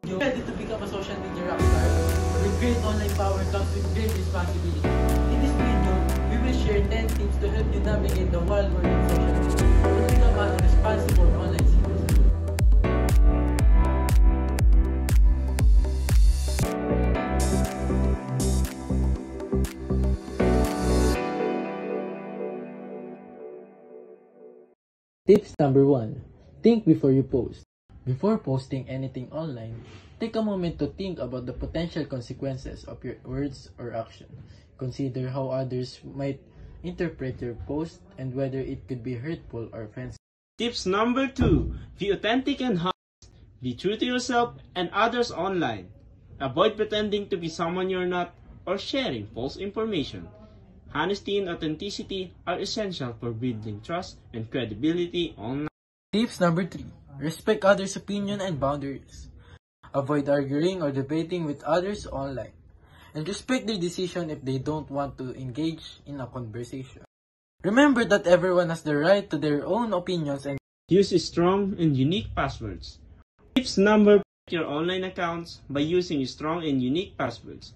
You ready to become a social media rockstar? With great online power comes with great responsibility. In this video, we will share 10 tips to help you navigate the wild world of social media and become a responsible online citizen. Tips number 1. Think before you post. Before posting anything online, take a moment to think about the potential consequences of your words or action. Consider how others might interpret your post and whether it could be hurtful or offensive. Tips number 2. Be authentic and honest. Be true to yourself and others online. Avoid pretending to be someone you're not or sharing false information. Honesty and authenticity are essential for building trust and credibility online. Tips number 3. Respect others' opinion and boundaries. Avoid arguing or debating with others online, and respect their decision if they don't want to engage in a conversation. Remember that everyone has the right to their own opinions and use strong and unique passwords. Tips number 4. Your online accounts by using strong and unique passwords.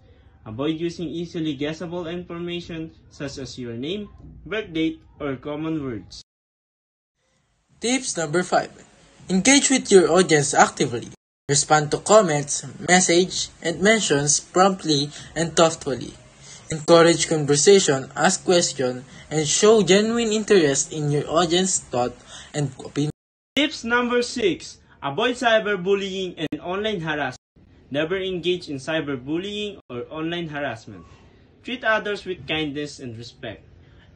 Avoid using easily guessable information such as your name, birth date, or common words. Tips number 5. Engage with your audience actively. Respond to comments, messages, and mentions promptly and thoughtfully. Encourage conversation, ask questions, and show genuine interest in your audience's thought and opinion. Tips number 6. Avoid cyberbullying and online harassment. Never engage in cyberbullying or online harassment. Treat others with kindness and respect,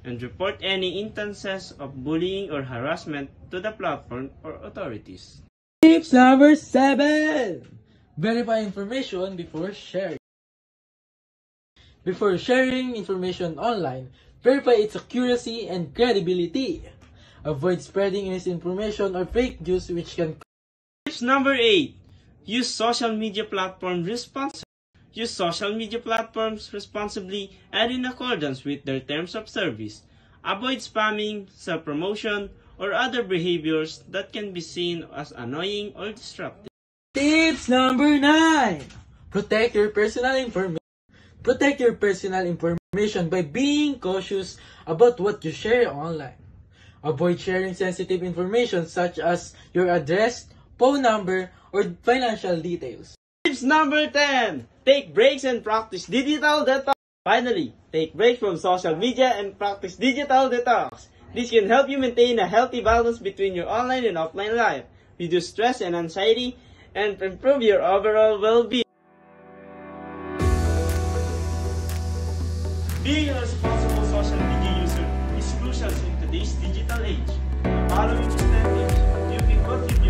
and report any instances of bullying or harassment to the platform or authorities. Tips number 7. Verify information before sharing. Before sharing information online, verify its accuracy and credibility. Avoid spreading misinformation or fake news which can... Tips number 8. Use social media platforms responsibly. Use social media platforms responsibly and in accordance with their terms of service. Avoid spamming, self-promotion, or other behaviors that can be seen as annoying or disruptive. Tips number 9. Protect your personal information. Protect your personal information by being cautious about what you share online. Avoid sharing sensitive information such as your address, phone number, or financial details. Tips number 10. Take breaks and practice digital detox. Finally, take breaks from social media and practice digital detox. This can help you maintain a healthy balance between your online and offline life, reduce stress and anxiety, and improve your overall well-being. Being a responsible social media user is crucial in today's digital age. Following these 10 tips, you can contribute